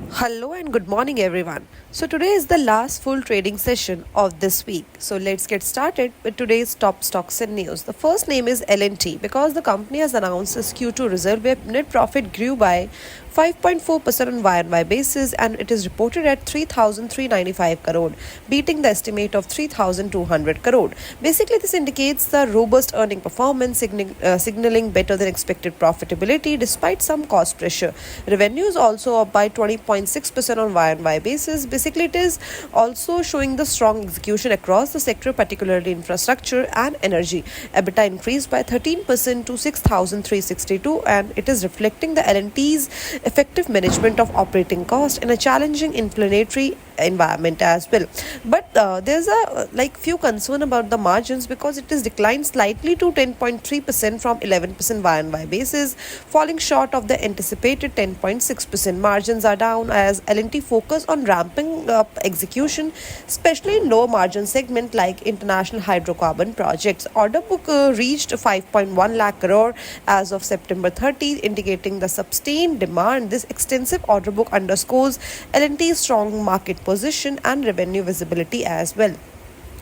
Hello and good morning, everyone. So, today is the last full trading session of this week. So, let's get started with today's top stocks and news. The first name is L&T because the company has announced its Q2 result where net profit grew by 5.4% on Y-on-Y basis and it is reported at 3,395 crore, beating the estimate of 3,200 crore. Basically, this indicates the robust earning performance, signaling better than expected profitability despite some cost pressure. Revenue is also up by 20.6% on Y-on-Y basis. Basically, it is also showing the strong execution across the sector, particularly infrastructure and energy. EBITDA increased by 13% to 6,362 and it is reflecting the L&T's effective management of operating cost in a challenging inflationary environment as well. But there's a few concern about the margins because it is declined slightly to 10.3% from 11% Y-on-Y basis, falling short of the anticipated 10.6%. Margins are down as L&T focus on ramping up execution, especially in low margin segment like international hydrocarbon projects. Order book reached 5.1 lakh crore as of September 30, indicating the sustained demand. This extensive order book underscores L&T's strong market position and revenue visibility as well.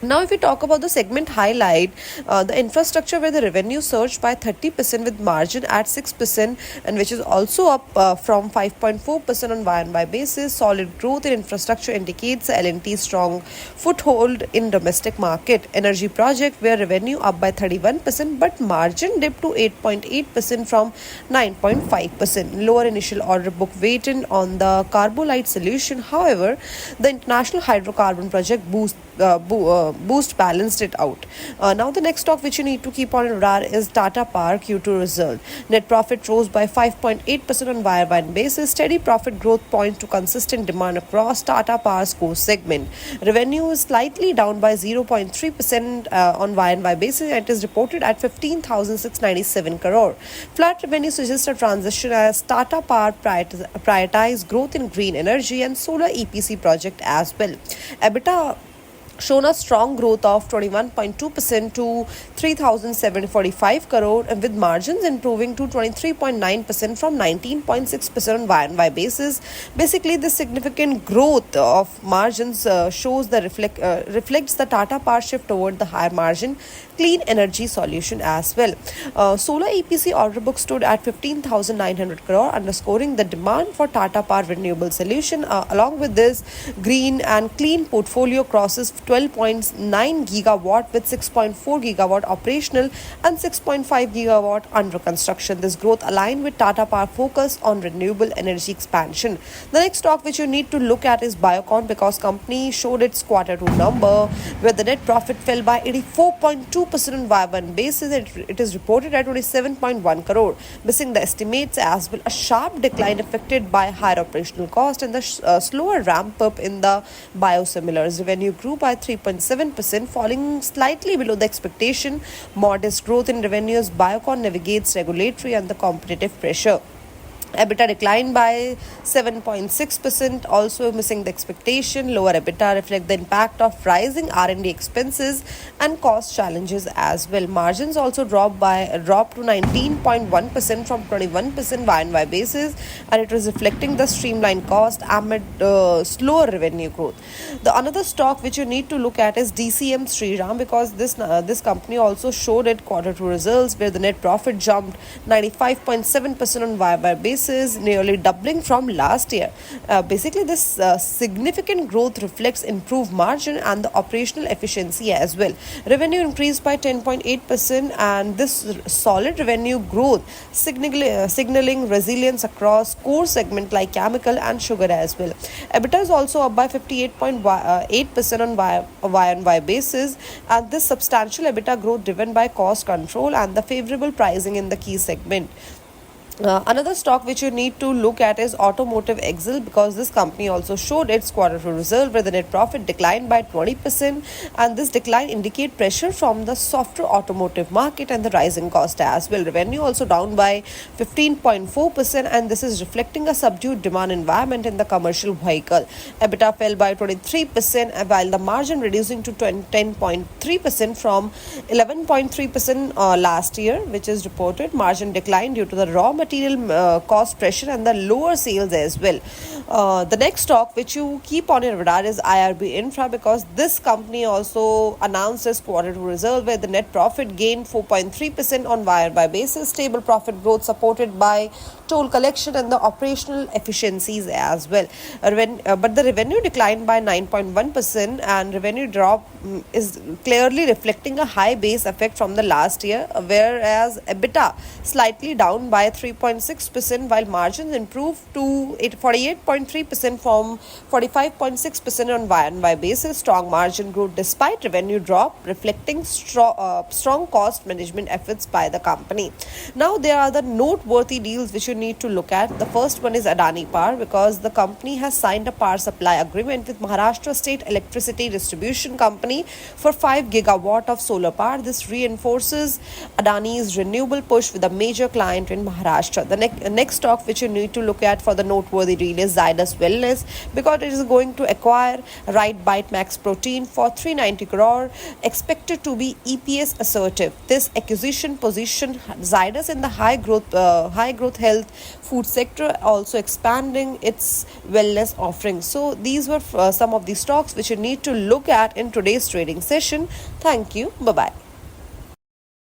Now, if we talk about the segment highlight, the infrastructure where the revenue surged by 30% with margin at 6% and which is also up from 5.4% on Y-on-Y basis. Solid growth in infrastructure indicates L&T's strong foothold in domestic market. Energy project where revenue up by 31% but margin dipped to 8.8% from 9.5%. Lower initial order book weighted on the carbolite solution. However, the international hydrocarbon project boost balanced it out. Now the next stock which you need to keep on radar is Tata Power Q2 result. Net profit rose by 5.8% on Y-on-Y basis. Steady profit growth points to consistent demand across Tata Power's core segment. Revenue is slightly down by 0.3% on Y-on-Y basis and it is reported at 15,697 crore. Flat revenue suggests a transition as Tata Power prioritize growth in green energy and solar EPC project as well. EBITDA shown a strong growth of 21.2% to 3,745 crore and with margins improving to 23.9% from 19.6% on Y-on-Y basis. Basically, this significant growth of margins shows the reflects the Tata Power shift toward the higher margin clean energy solution as well. Solar EPC order book stood at 15,900 crore, underscoring the demand for Tata Power renewable solution. Along with this, green and clean portfolio crosses 12.9 gigawatt with 6.4 gigawatt operational and 6.5 gigawatt under construction. This growth aligned with Tata Power focus on renewable energy expansion. The next stock which you need to look at is Biocon because company showed its Q2 number where the net profit fell by 84.2% on Y-on-Y basis. It is reported at 27.1 crore, missing the estimates as well. A sharp decline affected by higher operational cost and the slower ramp up in the biosimilars. Revenue grew by 3.7%, falling slightly below the expectation. Modest growth in revenues, Biocon navigates regulatory and the competitive pressure. EBITDA declined by 7.6%, also missing the expectation. Lower EBITDA reflect the impact of rising R&D expenses and cost challenges as well. Margins also dropped to 19.1% from 21% Y-on-Y basis, and it was reflecting the streamlined cost amid slower revenue growth. The another stock which you need to look at is DCM Shriram because this company also showed its Q2 results where the net profit jumped 95.7% on Y-on-Y basis, nearly doubling from last year. Basically, this significant growth reflects improved margin and the operational efficiency as well. Revenue increased by 10.8% and this solid revenue growth signaling resilience across core segment like chemical and sugar as well. EBITDA is also up by 58.8% on Y-on-Y basis and this substantial EBITDA growth driven by cost control and the favorable pricing in the key segment. Another stock which you need to look at is Automotive Excel because this company also showed its Q2 result where the net profit declined by 20% and this decline indicate pressure from the softer automotive market and the rising cost as well. Revenue also down by 15.4% and this is reflecting a subdued demand environment in the commercial vehicle. EBITDA fell by 23% while the margin reducing to 10.3% from 11.3% last year, which is reported. Margin declined due to the raw material material cost pressure and the lower sales as well. The next stock which you keep on your radar is IRB Infra, because this company also announced its quarter two result where the net profit gained 4.3% on YoY basis. Stable profit growth supported by toll collection and the operational efficiencies as well. But the revenue declined by 9.1%, and revenue drop is clearly reflecting a high base effect from the last year, whereas EBITDA slightly down by 3.6%, while margins improved to 48.3% from 45.6% on YoY basis. Strong margin growth despite revenue drop, reflecting strong cost management efforts by the company. Now there are the noteworthy deals which you need to look at. The first one is Adani Power, because the company has signed a power supply agreement with Maharashtra State Electricity Distribution Company for 5 gigawatt of solar power. This reinforces Adani's renewable push with a major client in Maharashtra. The next stock which you need to look at for the noteworthy deal is Zydus Wellness, because it is going to acquire Right Bite Max Protein for 390 crore, expected to be EPS assertive. This acquisition positioned Zydus in the high growth health food sector, also expanding its wellness offerings. So these were some of the stocks which you need to look at in today's trading session. Thank you. Bye bye.